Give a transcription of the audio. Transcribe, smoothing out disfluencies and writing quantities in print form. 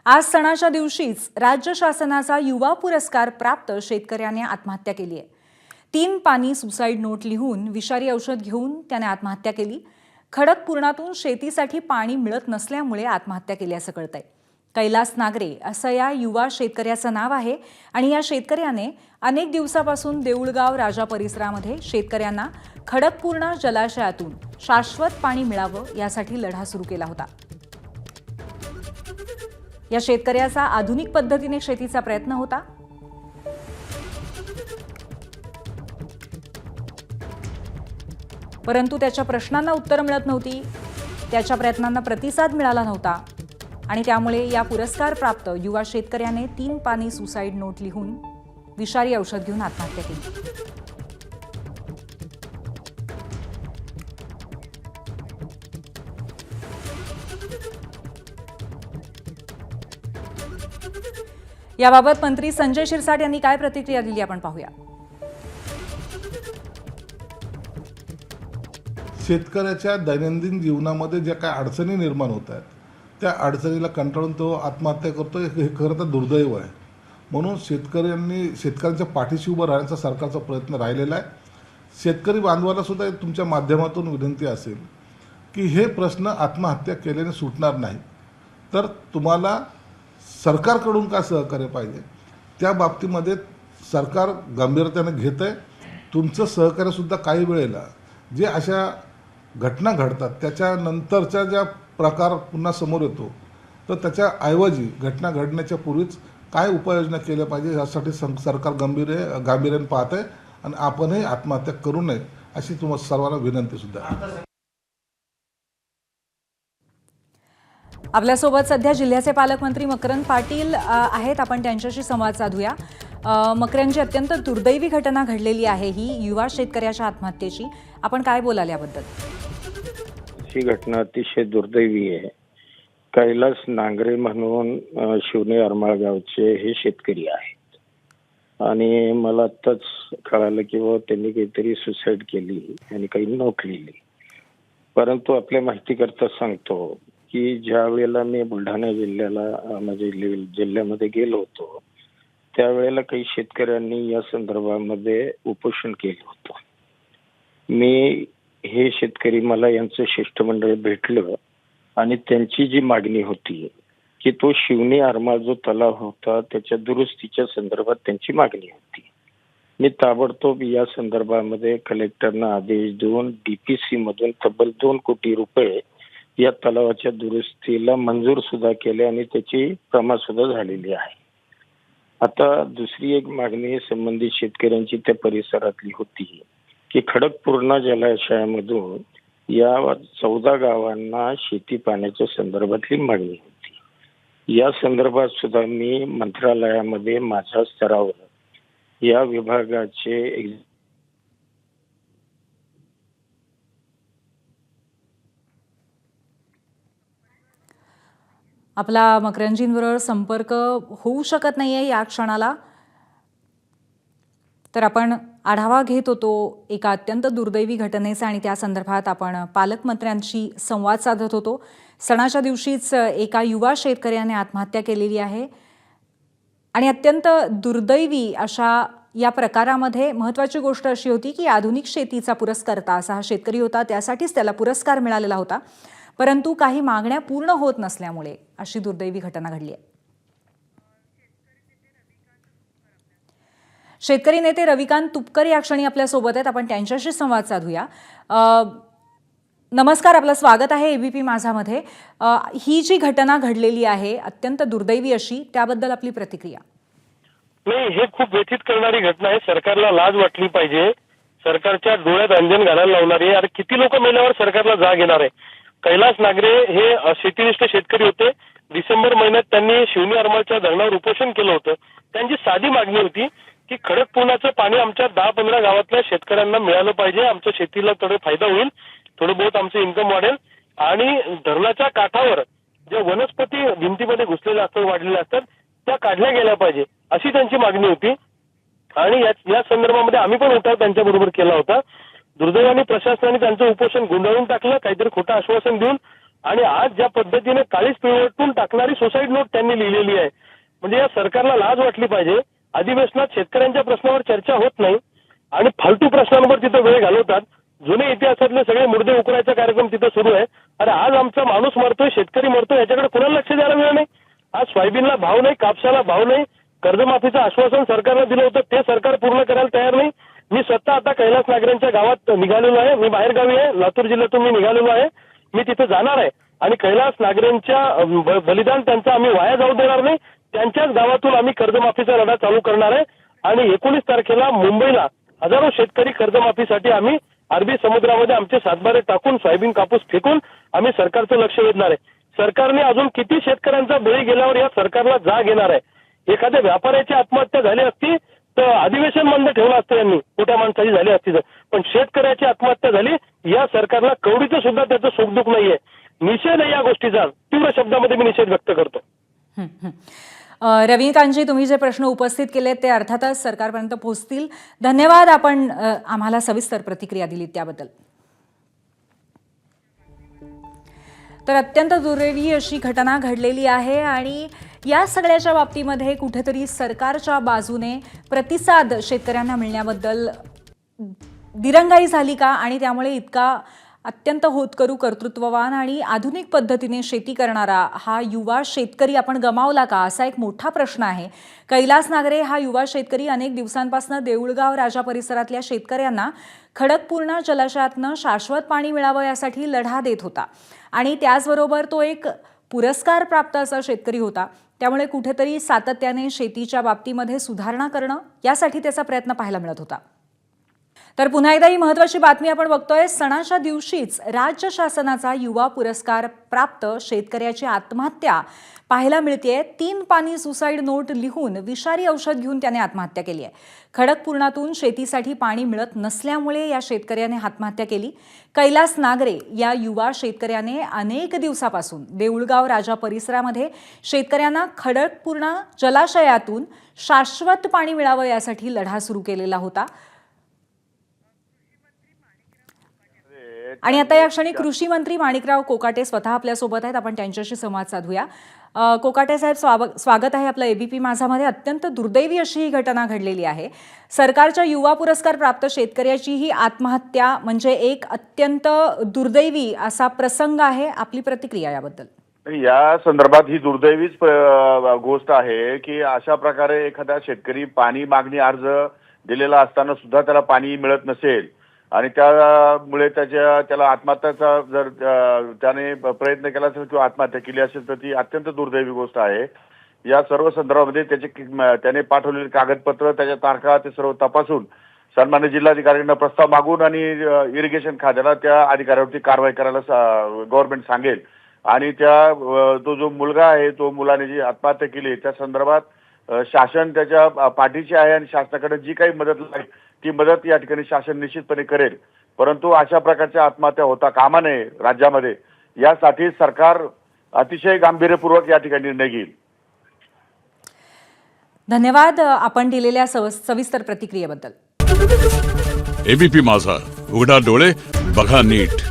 आज सणाच्या दिवशीच राज्य शासनाचा युवा पुरस्कार प्राप्त शेतकऱ्याने आत्महत्या केली आहे। 3 पानी सुसाईड नोट लिहून विषारी औषध घेऊन त्याने आत्महत्या केली। खडकपूर्णातून शेतीसाठी पाणी मिळत नसल्यामुळे आत्महत्या केल्याचं कळतंय। कैलास नागरे असं या युवा शेतकऱ्याचं नाव आहे आणि या शेतकऱ्याने अनेक दिवसापासून देऊळगाव राजा परिसरामध्ये शेतकऱ्यांना खडकपूर्णा जलाशयातून शाश्वत पाणी मिळावं यासाठी लढा सुरू केला होता। या शेतकऱ्याचा आधुनिक पद्धतीने शेतीचा प्रयत्न होता। परंतु त्याच्या प्रश्नांना उत्तर मिळत नव्हती, त्याच्या प्रयत्नांना प्रतिसाद मिळाला नव्हता आणि त्यामुळे या पुरस्कार प्राप्त युवा शेतकऱ्याने 3 पानी सुसाईड नोट लिहून विषारी औषध घेऊन आत्महत्या केली। याबाबत मंत्री संजय शिरसाट यांनी काय प्रतिक्रिया दिली आपण पाहूया। शेतकऱ्याच्या दैनंदिन जीवनामध्ये ज्या काही अडचणी निर्माण होत आहेत त्या अडचणीला कंटाळून तो आत्महत्या करतो, हे खरं तर दुर्दैव आहे। म्हणून शेतकऱ्यांच्या पाठीशी उभं राहण्याचा सरकारचा प्रयत्न राहिलेला आहे। शेतकरी बांधवाला सुद्धा तुमच्या माध्यमातून विनंती असेल की हे प्रश्न आत्महत्या केल्याने सुटणार नाही, तर तुम्हाला सरकारकडून काय सहकार्य पाहिजे त्या बाबतीमध्ये सरकार गांभीर्याने घेत आहे। तुमचं सहकार्य सुद्धा काही वेळेला जे अशा घटना घडतात त्याच्यानंतरच्या ज्या प्रकार पुन्हा समोर येतो, तर त्याच्याऐवजी घटना घडण्याच्या पूर्वीच काय उपाययोजना केल्या पाहिजे यासाठी सरकार गांभीर्याने पाहत आहे आणि आपणही आत्महत्या करू नये अशी तुम्हाला सर्वांना विनंती सुद्धा आहे। आपल्यासोबत सध्या जिल्ह्याचे पालकमंत्री मकरंद पाटील आहेत, आपण त्यांच्याशी संवाद साधूया। मकरंदजी, अत्यंत दुर्दैवी घटना घडलेली आहे ही युवा शेतकऱ्याच्या आत्महत्येची, आपण काय बोलाल याबद्दल? ही घटना अतिशय दुर्दैवी आहे। कैलास नांगरे म्हणून शिवणे आरमाळ गावचे हे शेतकरी आहेत आणि मला आत्ताच कळालं की त्यांनी काहीतरी सुसाईड केली आणि काही नोट लिहिली। परंतु आपल्या माहितीकरता सांगतो की ज्या वेळेला मी बुलढाणा जिल्ह्यामध्ये गेलो होतो त्यावेळेला काही शेतकऱ्यांनी या संदर्भामध्ये उपोषण केलं होतं। मी हे शेतकरी मला यांचं शिष्टमंडळ भेटलं आणि त्यांची जी मागणी होती की तो शिवणे आरमाळ जो तलाव होता त्याच्या दुरुस्तीच्या संदर्भात त्यांची मागणी होती। मी ताबडतोब या संदर्भामध्ये कलेक्टरना आदेश देऊन DPC मधून तब्बल 2 कोटी रुपये या तलावाच्या दुरुस्तीला मंजूर सुद्धा केले आणि त्याची प्रमाण सुद्धा झालेली आहे। आता दुसरी एक मागणी संबंधित शेतकऱ्यांची त्या परिसरातली होती की खडकपूर्णा जलाशयामधून या 14 गावांना शेती पाण्याच्या संदर्भातली मागणी होती। या संदर्भात सुद्धा मी मंत्रालयामध्ये माझ्या स्तरावर या विभागाचे आपला मकरंदजींबरोबर संपर्क होऊ शकत नाहीये या क्षणाला, तर आपण आढावा घेत होतो एका अत्यंत दुर्दैवी घटनेचा आणि त्या संदर्भात आपण पालकमंत्र्यांशी संवाद साधत होतो। सणाच्या दिवशीच एका युवा शेतकऱ्याने आत्महत्या केलेली आहे आणि अत्यंत दुर्दैवी अशा या प्रकारामध्ये महत्त्वाची गोष्ट अशी होती की आधुनिक शेतीचा पुरस्कर्ता असा हा शेतकरी होता, त्यासाठीच त्याला पुरस्कार मिळालेला होता। परंतु काही मागण्या पूर्ण होत नसल्यामुळे अशी दुर्दैवी घटना घडली आहे। शेतकरी नेते रविकांत तुपकर या क्षणी आपल्या सोबत आहेत, आपण त्यांच्याशी संवाद साधूया। नमस्कार, आपलं स्वागत आहे ABP माझामध्ये। ही जी घटना घडलेली आहे अत्यंत दुर्दैवी अशी, त्याबद्दल आपली प्रतिक्रिया? नाही, हे खूप व्यथित करणारी घटना आहे। सरकारला लाज वाटली पाहिजे। सरकारच्या डोळ्यात अंजन घालायला लावणारी आहे। अरे किती लोक मेल्यावर सरकारला जाग येणार आहे? कैलास नागरे हे शेतीनिष्ठ शेतकरी होते। डिसेंबर महिन्यात त्यांनी शिवणे आरमाळच्या धरणावर उपोषण केलं होतं। त्यांची साधी मागणी होती की खडकपूर्णाचं पाणी आमच्या 10-15 गावातल्या शेतकऱ्यांना मिळालं पाहिजे, आमच्या शेतीला थोडा फायदा होईल, थोडं बहुत आमचं इन्कम वाढेल आणि धरणाच्या काठावर ज्या वनस्पती भिंतीमध्ये घुसलेल्या असतात, वाढलेल्या असतात, त्या काढल्या गेल्या पाहिजे अशी त्यांची मागणी होती। आणि या संदर्भामध्ये आम्ही पण उठाव त्यांच्याबरोबर केला होता। दुर्दैवाने प्रशासनाने त्यांचं उपोषण गुंडाळून टाकलं, काहीतरी खोटं आश्वासन देऊन आणि आज ज्या पद्धतीने काळीच पिळवटून टाकणारी सुसाईड नोट त्यांनी लिहिलेली आहे, म्हणजे या सरकारला लाज वाटली पाहिजे. अधिवेशनात शेतकऱ्यांच्या प्रश्नावर चर्चा होत नाही आणि फालतू प्रश्नांवर तिथं वेळ घालवतात. जुने इतिहासातले सगळे मुर्दे उकरायचा कार्यक्रम तिथं सुरू आहे. अरे आज आमचा माणूस मरतोय, शेतकरी मरतोय, याच्याकडे कुणाला लक्ष द्यायला मिळालं नाही. आज सोयाबीनला भाव नाही, कापसाला भाव नाही, कर्जमाफीचं आश्वासन सरकारनं दिलं होतं ते सरकार पूर्ण करायला तयार नाही. मी स्वतः आता कैलास नागरेंच्या गावात निघालेलो आहे. मी बाहेर गावी आहे, लातूर जिल्ह्यातून मी निघालेलो आहे. मी तिथे जाणार आहे आणि कैलास नागरेंच्या बलिदान त्यांचं आम्ही वाया जाऊ देणार नाही. त्यांच्याच गावातून आम्ही कर्जमाफीचा लढा चालू करणार आहे आणि 19 तारखेला मुंबईला हजारो शेतकरी कर्जमाफीसाठी आम्ही अरबी समुद्रामध्ये आमचे सातबारे टाकून सोयाबीन कापूस फेकून आम्ही सरकारचं लक्ष वेधणार आहे. सरकारने अजून किती शेतकऱ्यांचा बळी गेल्यावर या सरकारला जाग येणार आहे. एखाद्या व्यापाऱ्याची आत्महत्या झाली असती तर अधिवेशन बंद ठेवलं असतं यांनी, मोठ्या माणसाची झाली असती तर. पण शेतकऱ्याची आत्महत्या झाली, या सरकारला कवडीचं सुद्धा त्याचं सुखदुःख नाहीये. निषेध आहे या गोष्टीचा, तीव्र शब्दामध्ये मी निषेध व्यक्त करतो. रविकांतजी, तुम्ही जे प्रश्न उपस्थित केले ते अर्थातच सरकारपर्यंत पोहोचतील. धन्यवाद, आपण आम्हाला सविस्तर प्रतिक्रिया दिली त्याबद्दल. तर अत्यंत दुर्दैवी अशी घटना घडलेली आहे आणि या सगळ्याच्या बाबतीमध्ये कुठेतरी सरकारच्या बाजूने प्रतिसाद शेतकऱ्यांना मिळण्याबद्दल दिरंगाई झाली का आणि त्यामुळे इतका अत्यंत होतकरू, कर्तृत्ववान आणि आधुनिक पद्धतीने शेती करणारा हा युवा शेतकरी आपण गमावला का, असा एक मोठा प्रश्न आहे. कैलास नागरे हा युवा शेतकरी अनेक दिवसांपासून देऊळगाव राजा परिसरातल्या शेतकऱ्यांना खडकपूर्णा जलाशयातनं शाश्वत पाणी मिळावं यासाठी लढा देत होता आणि त्याचबरोबर तो एक पुरस्कार प्राप्त असा शेतकरी होता. त्यामुळे कुठेतरी सातत्याने शेतीच्या बाबतीमध्ये सुधारणा करणं यासाठी त्याचा प्रयत्न पाहायला मिळत होता. तर पुन्हा एकदा ही महत्त्वाची बातमी आपण बघतोय. सणाच्या दिवशीच राज्य शासनाचा युवा पुरस्कार प्राप्त शेतकऱ्याची आत्महत्या पाहायला मिळतेय. 3 पानी सुसाईड नोट लिहून विषारी औषध घेऊन त्याने आत्महत्या केली आहे. खडकपूर्णातून शेतीसाठी पाणी मिळत नसल्यामुळे या शेतकऱ्याने आत्महत्या केली. कैलास नागरे या युवा शेतकऱ्याने अनेक दिवसापासून देऊळगाव राजा परिसरामध्ये शेतकऱ्यांना खडकपूर्णा जलाशयातून शाश्वत पाणी मिळावं यासाठी लढा सुरू केलेला होता. आणि आता या क्षणी कृषी मंत्री माणिकराव कोकाटे स्वतः आपल्यासोबत आहेत. आपण त्यांच्याशी संवाद साधूया. कोकाटे साहेब, स्वागत आहे आपलं एबीपी माझामध्ये. अत्यंत दुर्दैवी अशी ही घटना घडलेली आहे. सरकारच्या युवा पुरस्कार प्राप्त शेतकऱ्याची ही आत्महत्या म्हणजे एक अत्यंत दुर्दैवी असा प्रसंग आहे. आपली प्रतिक्रिया याबद्दल? या संदर्भात ही दुर्दैवीच गोष्ट आहे की अशा प्रकारे एखादा शेतकरी पाणी मागणी अर्ज दिलेला असताना सुद्धा त्याला पाणी मिळत नसेल आणि त्यामुळे त्याला आत्महत्याचा जर त्याने प्रयत्न केला असेल किंवा आत्महत्या केली असेल तर ती अत्यंत दुर्दैवी गोष्ट आहे. या सर्व संदर्भामध्ये त्याने पाठवलेले कागदपत्र, त्याच्या तारखा ते सर्व तपासून सन्मान्य जिल्हाधिकाऱ्यांना प्रस्ताव मागून आणि इरिगेशन खात्याला त्या अधिकाऱ्यावरती कारवाई करायला गव्हर्नमेंट सांगेल. आणि तो जो मुलगा आहे, तो मुलाने जी आत्महत्या केली त्या संदर्भात शासन त्याच्या पाठीशी आहे आणि शासनाकडे जी काही मदत लागेल ती मदत या ठिकाणी शासन निश्चितपणे करेल. परंतु अशा प्रकारच्या आत्महत्या होता कामा नये राज्यामध्ये, यासाठी सरकार अतिशय गांभीर्यपूर्वक या ठिकाणी निर्णय घेईल. धन्यवाद आपण दिलेल्या सविस्तर प्रतिक्रियेबद्दल. एबीपी माझा, उघडा डोळे बघा नीट.